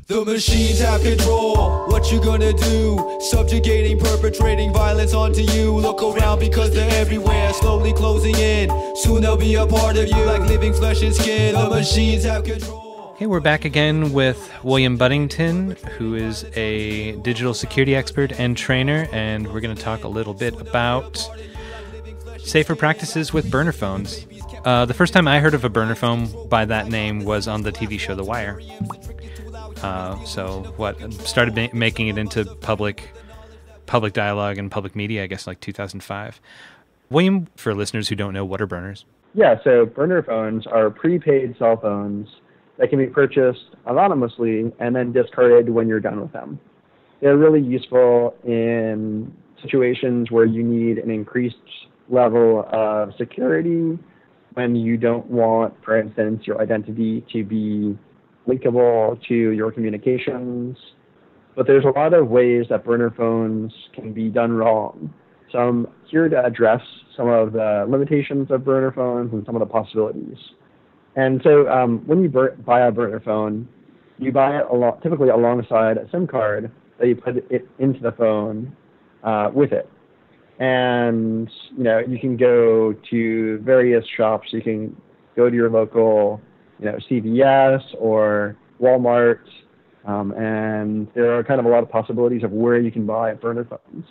The machines have control, what you gonna do? Subjugating, perpetrating violence onto you. Look around because they're everywhere, slowly closing in. Soon they'll be a part of you like living flesh and skin. The machines have control. Hey, we're back again with William Budington, who is a digital security expert and trainer, and we're going to talk a little bit about safer practices with burner phones. The first time I heard of a burner phone by that name was on the TV show The Wire. Started making it into public dialogue and public media, I guess, like 2005. William, for listeners who don't know, what are burners? Yeah, so burner phones are prepaid cell phones that can be purchased anonymously and then discarded when you're done with them. They're really useful in situations where you need an increased level of security, when you don't want, for instance, your identity to be linkable to your communications. But there's a lot of ways that burner phones can be done wrong. So I'm here to address some of the limitations of burner phones and some of the possibilities. And so when you buy a burner phone, you buy it typically alongside a SIM card that you put it into the phone with it. And you can go to various shops. You can go to your local CVS or Walmart, and there are kind of a lot of possibilities of where you can buy burner phones.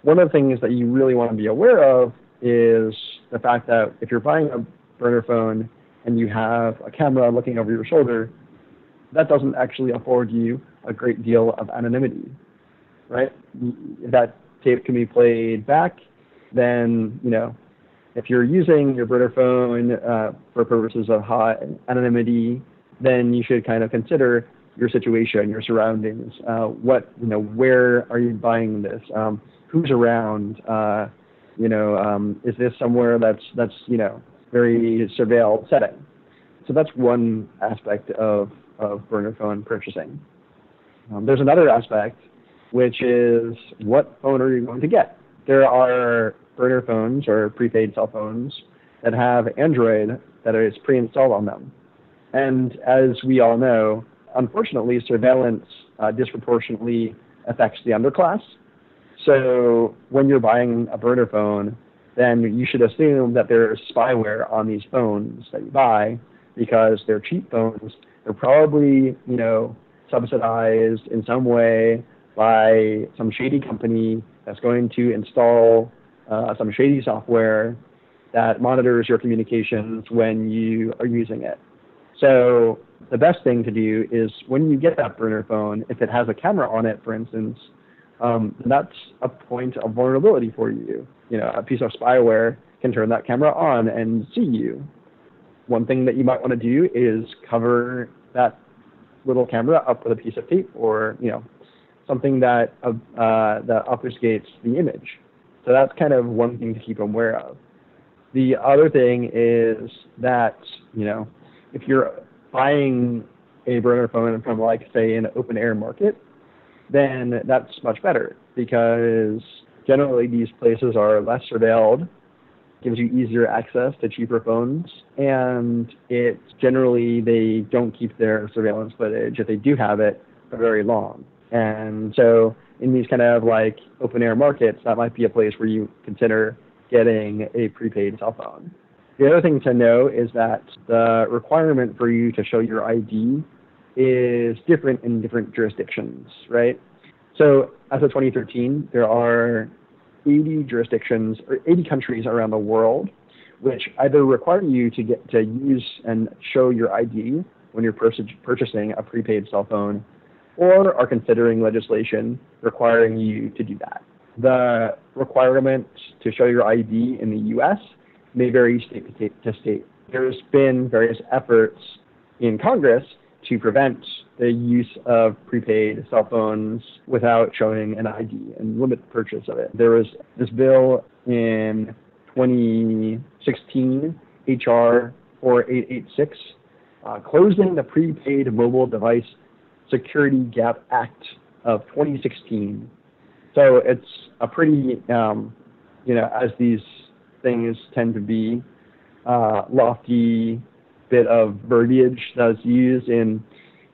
One of the things that you really want to be aware of is the fact that if you're buying a burner phone and you have a camera looking over your shoulder, that doesn't actually afford you a great deal of anonymity, right? That tape can be played back, then, if you're using your burner phone for purposes of high anonymity, then you should kind of consider your situation, your surroundings. Where are you buying this? Who's around? Is this somewhere that's very surveilled setting? So that's one aspect of burner phone purchasing. There's another aspect, which is what phone are you going to get? There are burner phones or prepaid cell phones that have Android that is pre-installed on them. And as we all know, unfortunately, surveillance disproportionately affects the underclass. So when you're buying a burner phone, then you should assume that there's spyware on these phones that you buy because they're cheap phones. They're probably, subsidized in some way by some shady company that's going to install some shady software that monitors your communications when you are using it. So the best thing to do is when you get that burner phone, if it has a camera on it, for instance, that's a point of vulnerability for you. A piece of spyware can turn that camera on and see you. One thing that you might want to do is cover that little camera up with a piece of tape or, something that obfuscates the image. So that's kind of one thing to keep aware of. The other thing is that, if you're buying a burner phone from, say, an open air market, then that's much better because generally these places are less surveilled, gives you easier access to cheaper phones, and generally they don't keep their surveillance footage, if they do have it, for very long. And so in these kind of open air markets, that might be a place where you consider getting a prepaid cell phone. The other thing to know is that the requirement for you to show your ID is different in different jurisdictions, right? So as of 2013, there are 80 jurisdictions or 80 countries around the world which either require you to get to use and show your ID when you're purchasing a prepaid cell phone, or are considering legislation requiring you to do that. The requirement to show your ID in the U.S. may vary state to state. There's been various efforts in Congress to prevent the use of prepaid cell phones without showing an ID and limit the purchase of it. There was this bill in 2016, HR 4886, closing the Prepaid Mobile Device Security Gap Act of 2016. So it's a pretty, as these things tend to be, lofty bit of verbiage that is used in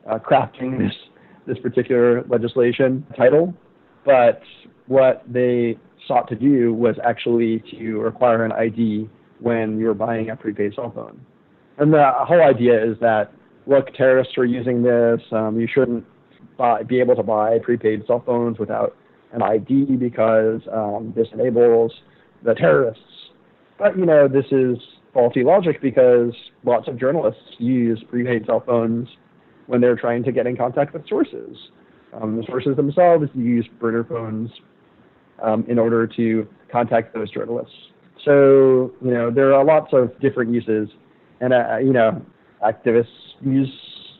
crafting this particular legislation title, but what they sought to do was actually to require an ID when you're buying a prepaid cell phone. And the whole idea is that, look, terrorists are using this. You shouldn't be able to buy prepaid cell phones without an ID because this enables the terrorists. But, this is faulty logic because lots of journalists use prepaid cell phones when they're trying to get in contact with sources. The sources themselves use burner phones in order to contact those journalists. So, there are lots of different uses. And, activists use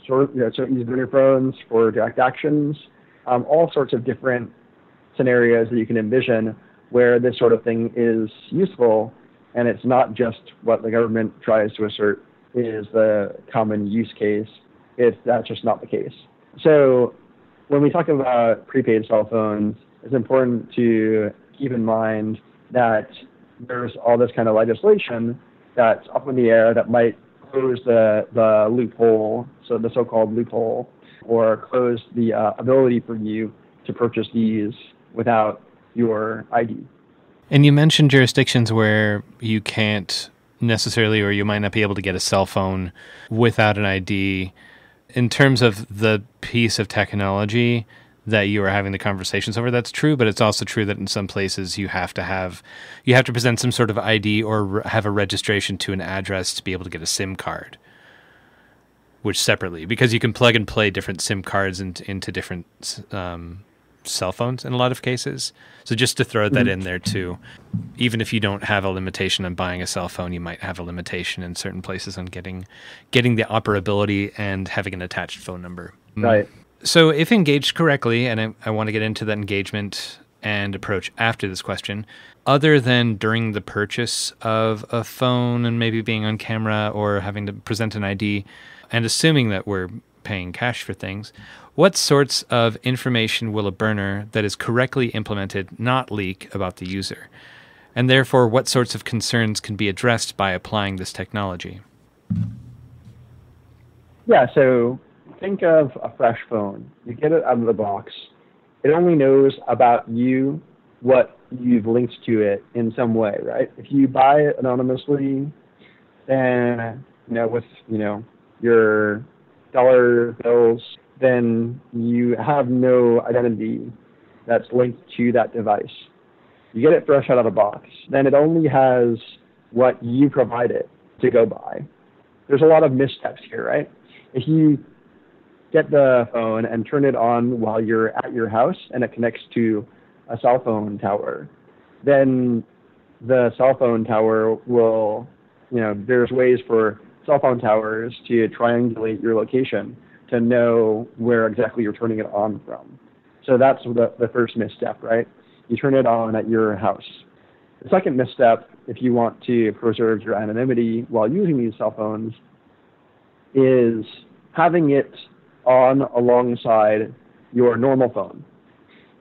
use burner phones for direct actions, all sorts of different scenarios that you can envision where this sort of thing is useful, and it's not just what the government tries to assert is the common use case. That's just not the case. So when we talk about prepaid cell phones, it's important to keep in mind that there's all this kind of legislation that's up in the air that might close the loophole, so the so-called loophole, or close the ability for you to purchase these without your ID. And you mentioned jurisdictions where you can't necessarily, or you might not be able to get a cell phone without an ID. In terms of the piece of technology that you are having the conversations over, that's true, but it's also true that in some places you have to present some sort of ID or have a registration to an address to be able to get a SIM card, which separately, because you can plug and play different SIM cards into different cell phones in a lot of cases. So just to throw that in there too, even if you don't have a limitation on buying a cell phone, you might have a limitation in certain places on getting the operability and having an attached phone number. Right. So if engaged correctly, and I want to get into that engagement and approach after this question, other than during the purchase of a phone and maybe being on camera or having to present an ID, and assuming that we're paying cash for things, what sorts of information will a burner that is correctly implemented not leak about the user? And therefore, what sorts of concerns can be addressed by applying this technology? Yeah, so think of a fresh phone. You get it out of the box. It only knows about you, what you've linked to it in some way, right? If you buy it anonymously, then, with, your dollar bills, then you have no identity that's linked to that device. You get it fresh out of the box. Then it only has what you provide it to go by. There's a lot of missteps here, right? If you get the phone and turn it on while you're at your house and it connects to a cell phone tower, then the cell phone tower will, there's ways for cell phone towers to triangulate your location to know where exactly you're turning it on from. So that's the first misstep, right? You turn it on at your house. The second misstep, if you want to preserve your anonymity while using these cell phones, is having it on alongside your normal phone.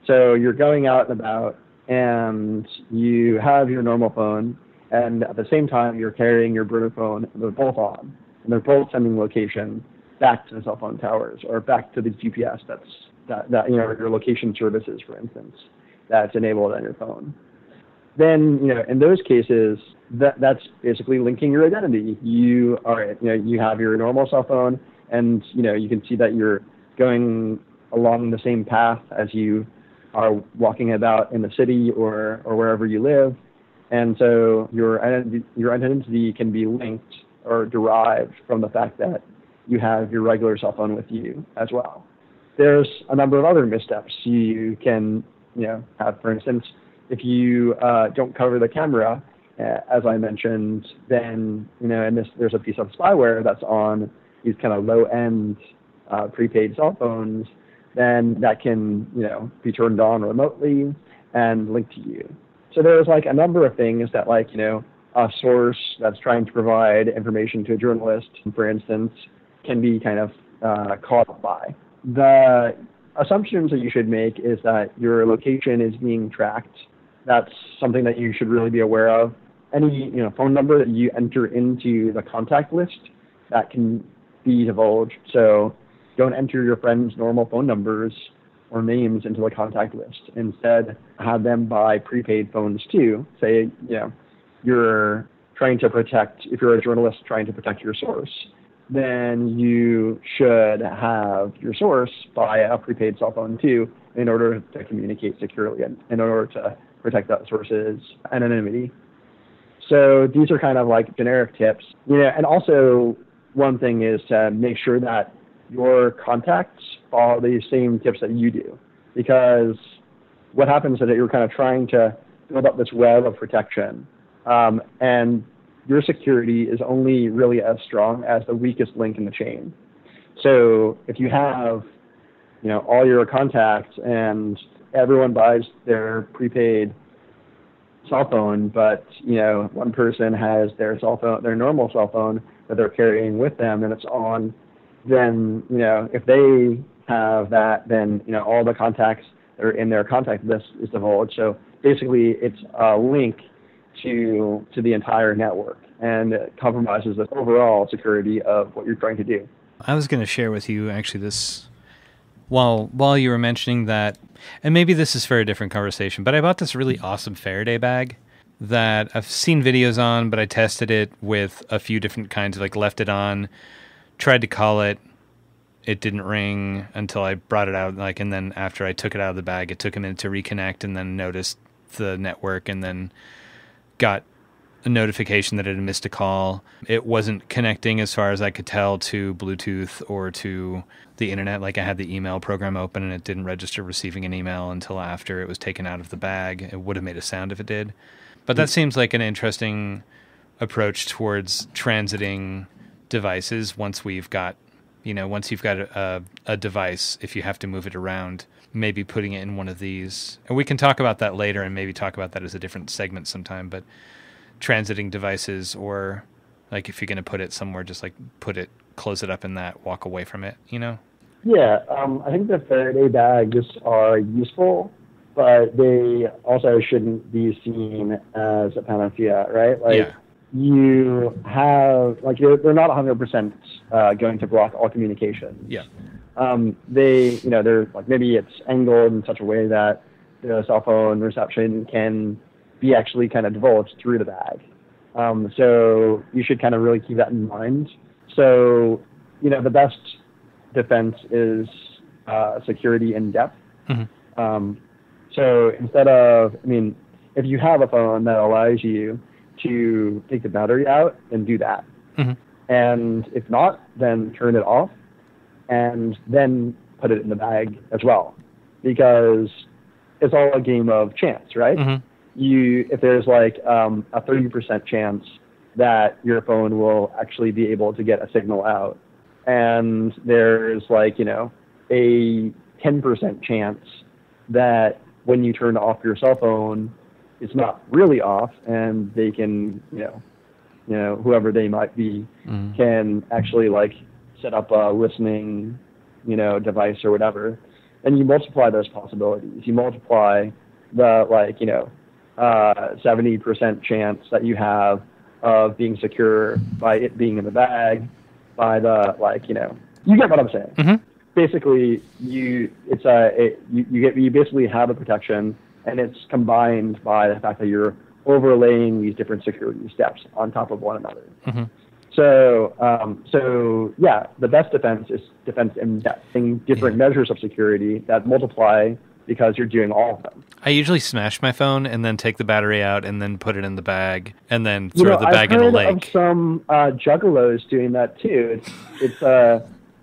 So you're going out and about and you have your normal phone, and at the same time you're carrying your burner phone, and they're both on, and they're both sending location back to the cell phone towers or back to the GPS that your location services, for instance, that's enabled on your phone. Then, in those cases, that's basically linking your identity. You have your normal cell phone, and you can see that you're going along the same path as you are walking about in the city or wherever you live, and so your identity can be linked or derived from the fact that you have your regular cell phone with you as well. There's a number of other missteps you can have. For instance, if you don't cover the camera, as I mentioned, then there's a piece of spyware that's on these kind of low-end prepaid cell phones, then that can be turned on remotely and linked to you. So there's a number of things that a source that's trying to provide information to a journalist, for instance, can be kind of caught up by. The assumptions that you should make is that your location is being tracked. That's something that you should really be aware of. Any phone number that you enter into the contact list, that can be divulged. So don't enter your friends' normal phone numbers or names into the contact list. Instead, have them buy prepaid phones too. Say, you're trying to protect, if you're a journalist trying to protect your source, then you should have your source buy a prepaid cell phone too in order to communicate securely and in order to protect that source's anonymity. So these are kind of like generic tips. And also one thing is to make sure that your contacts follow the same tips that you do. Because what happens is that you're kind of trying to build up this web of protection. And your security is only really as strong as the weakest link in the chain. So if you have, all your contacts and everyone buys their prepaid cell phone, but, one person has their normal cell phone that they're carrying with them and it's on, then, if they have that, then, all the contacts that are in their contact list is divulged. So basically it's a link to the entire network, and it compromises the overall security of what you're trying to do. I was going to share with you actually this, while you were mentioning that, and maybe this is for a different conversation, but I bought this really awesome Faraday bag that I've seen videos on, but I tested it with a few different kinds, like left it on, tried to call it, it didn't ring until I brought it out, and then after I took it out of the bag, it took a minute to reconnect, and then noticed the network, and then got a notification that it had missed a call. It wasn't connecting as far as I could tell to Bluetooth or to the internet. Like I had the email program open and it didn't register receiving an email until after it was taken out of the bag. It would have made a sound if it did. But that seems like an interesting approach towards transiting devices once you've got a device, if you have to move it around, maybe putting it in one of these. And we can talk about that later and maybe talk about that as a different segment sometime, but transiting devices, or like if you're going to put it somewhere, just like close it up in that, walk away from it, Yeah, I think the Faraday bags are useful, but they also shouldn't be seen as a panacea, right? You have, they're not 100% going to block all communication. Yeah. They're maybe it's angled in such a way that the cell phone reception can be actually kind of divulged through the bag. So you should kind of really keep that in mind. So, the best defense is security in depth. Mm-hmm. So instead of, if you have a phone that allows you to take the battery out, then do that. Mm-hmm. And if not, then turn it off and then put it in the bag as well, because it's all a game of chance, right? Mm-hmm. If there's a 30% chance that your phone will actually be able to get a signal out, and there's a 10% chance that when you turn off your cell phone, it's not really off, and they can, whoever they might be, mm-hmm. can actually set up a listening, device or whatever. And you multiply those possibilities. You multiply the 70% chance that you have of being secure by it being in the bag, by the you get what I'm saying. Mm-hmm. Basically, you basically have a protection, and it's combined by the fact that you're overlaying these different security steps on top of one another. Mm-hmm. So yeah, the best defense is defense in depth, different measures of security that multiply because you're doing all of them. I usually smash my phone and then take the battery out and then put it in the bag and then throw the bag in the lake. I've heard of some juggalos doing that too.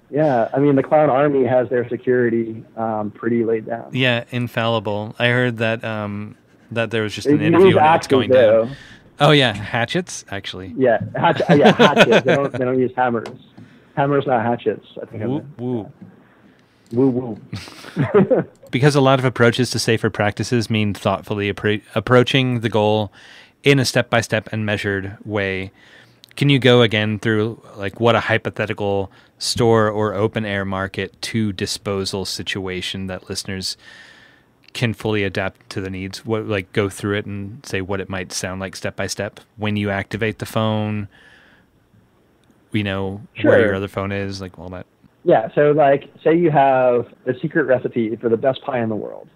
Yeah, the Clown Army has their security pretty laid down. Yeah, infallible. I heard that that there was just an interview and it's going down. Oh yeah, hatchets actually. Yeah, hatchets. They don't use hammers. Hammers, not hatchets. I think. Woo. Woo woo. Because a lot of approaches to safer practices mean thoughtfully approaching the goal in a step-by-step and measured way. Can you go again through what a hypothetical store or open air market to disposal situation that listeners can fully adapt to the needs? What go through it and say what it might sound like step by step when you activate the phone. Sure. Where your other phone is, all that. Yeah, so like, say you have the secret recipe for the best pie in the world,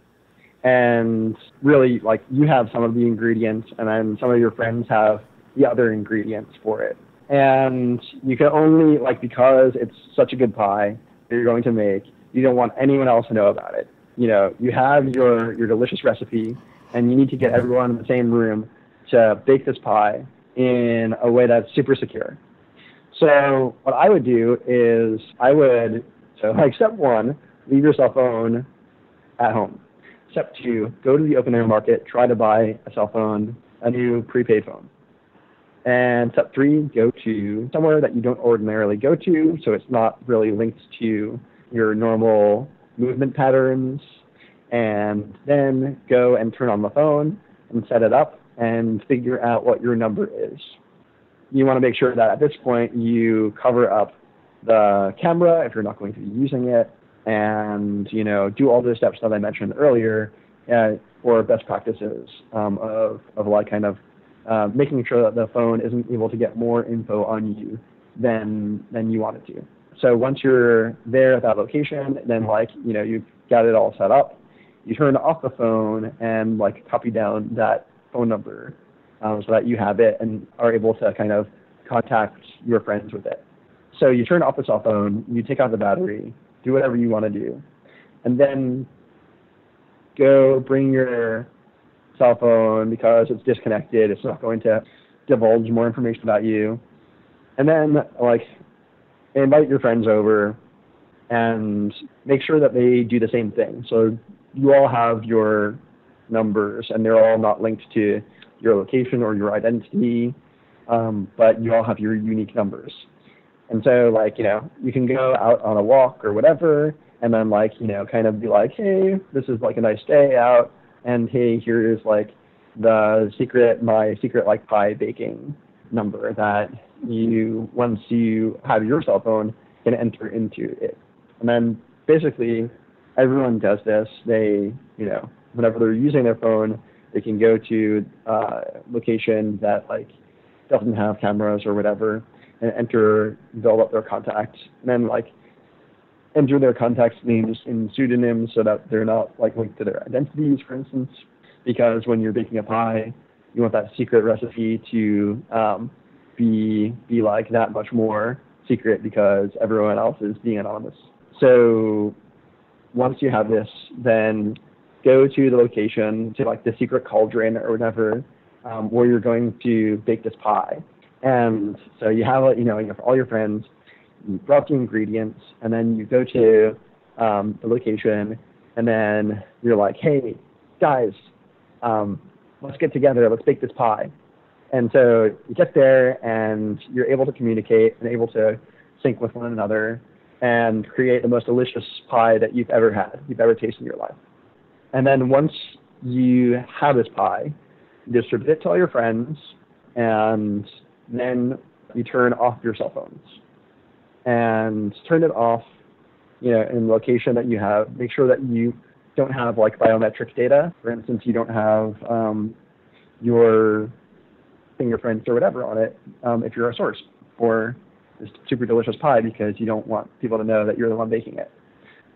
and really, like, you have some of the ingredients, and then some of your friends have the other ingredients for it. And you can only, like, because it's such a good pie that you're going to make, you don't want anyone else to know about it. You know, you have your delicious recipe, and you need to get everyone in the same room to bake this pie in a way that's super secure. So what I would do is step one, leave your cell phone at home. Step two, go to the open air market, try to buy a cell phone, a new prepaid phone. And step three, go to somewhere that you don't ordinarily go to, so it's not really linked to your normal movement patterns. And then go and turn on the phone and set it up and figure out what your number is. You want to make sure that at this point you cover up the camera if you're not going to be using it, and do all the steps that I mentioned earlier for best practices of like kind of making sure that the phone isn't able to get more info on you than you want it to. So once you're there at that location, then you've got it all set up, you turn off the phone and like copy down that phone number so that you have it and are able to kind of contact your friends with it. So you turn off the cell phone, you take out the battery, do whatever you want to do, and then go bring your cell phone because it's disconnected. It's not going to divulge more information about you. And then invite your friends over and make sure that they do the same thing. So you all have your numbers and they're all not linked to your location or your identity, but you all have your unique numbers. And so you can go out on a walk or whatever and then kind of be like, hey, this is like a nice day out, and hey, here's my secret pie baking number that you, once you have your cell phone, can enter into it. And then basically everyone does this. They, whenever they're using their phone, they can go to a location that doesn't have cameras or whatever and build up their contacts, and then enter their contacts names in pseudonyms so that they're not linked to their identities, for instance, because when you're baking a pie, you want that secret recipe to be that much more secret because everyone else is being anonymous. So once you have this, then go to the location, to the secret cauldron or whatever, where you're going to bake this pie. And so you have, you have all your friends, you brought the ingredients, and then you go to the location, and then you're like, hey, guys, let's get together, let's bake this pie. And so you get there, and you're able to communicate and able to sync with one another and create the most delicious pie that you've ever tasted in your life. And then once you have this pie, you distribute it to all your friends, and then you turn off your cell phones. And turn it off, in the location that you have. Make sure that you don't have biometric data. For instance, you don't have your fingerprints or whatever on it if you're a source for this super delicious pie, because you don't want people to know that you're the one baking it.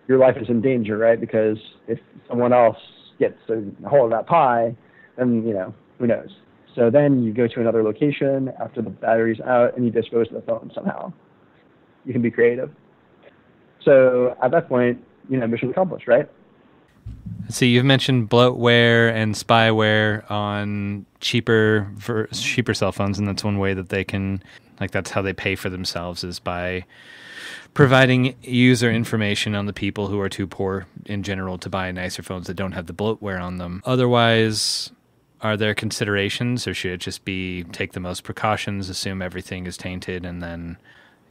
Your life is in danger, right? Because if someone else gets a hold of that pie, then, who knows? So then you go to another location after the battery's out and you dispose of the phone somehow. You can be creative. So at that point, mission accomplished, right? So you've mentioned bloatware and spyware on cheaper cell phones, and that's one way that they can, that's how they pay for themselves, is by providing user information on the people who are too poor in general to buy nicer phones that don't have the bloatware on them. Otherwise, are there considerations, or should it just be take the most precautions, assume everything is tainted, and then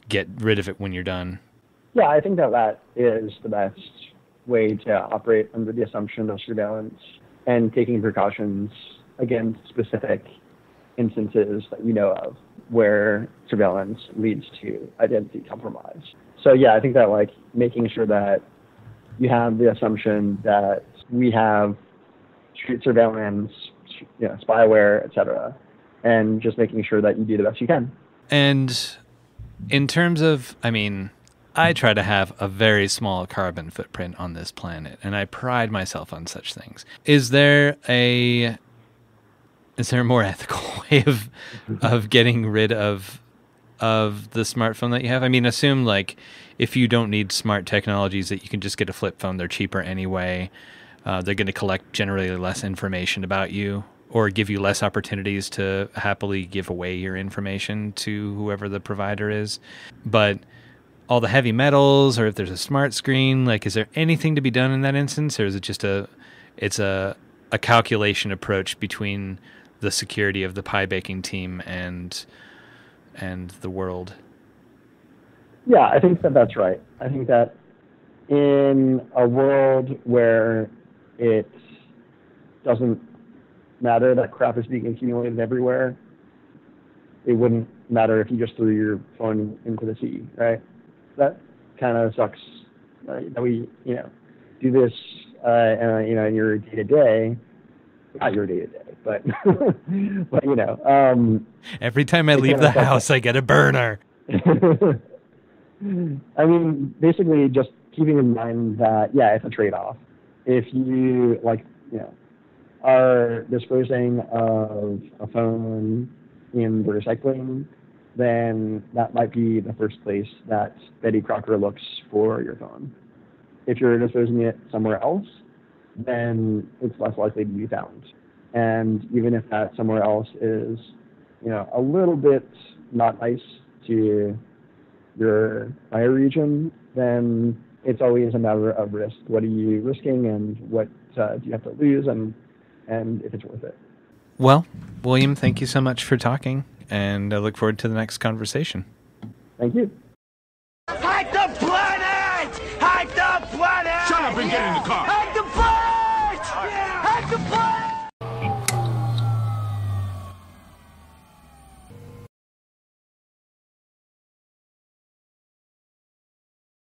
get rid of it when you're done? Yeah, I think that is the best way to operate under the assumption of surveillance and taking precautions against specific instances that you know of where surveillance leads to identity compromise. So yeah, I think that making sure that you have the assumption that we have street surveillance, spyware, etc., and just making sure that you do the best you can. And in terms of, I try to have a very small carbon footprint on this planet, and I pride myself on such things. Is there a more ethical way of getting rid of the smartphone that you have? I mean, assume like if you don't need smart technologies, that you can just get a flip phone. They're cheaper anyway. They're going to collect generally less information about you, or give you less opportunities to happily give away your information to whoever the provider is. But all the heavy metals, or if there's a smart screen, like, is there anything to be done in that instance, or is it just a calculation approach between the security of the pie baking team and the world? Yeah, I think that's right. I think that in a world where it doesn't matter that crap is being accumulated everywhere, it wouldn't matter if you just threw your phone into the sea, right? That kind of sucks. That we, do this, in your day-to-day, not your day-to-day, but, every time I leave the house, I get a burner. I mean, basically just keeping in mind that, it's a trade-off. If you, are disposing of a phone in the recycling, then that might be the first place that Betty Crocker looks for your phone. If you're disposing it somewhere else, then it's less likely to be found. And even if that somewhere else is, a little bit not nice to your bioregion, then it's always a matter of risk. What are you risking, and what do you have to lose, and if it's worth it. Well, William, thank you so much for talking, and I look forward to the next conversation. Thank you. Hide the planet! Hide the planet! Shut up and get in the car!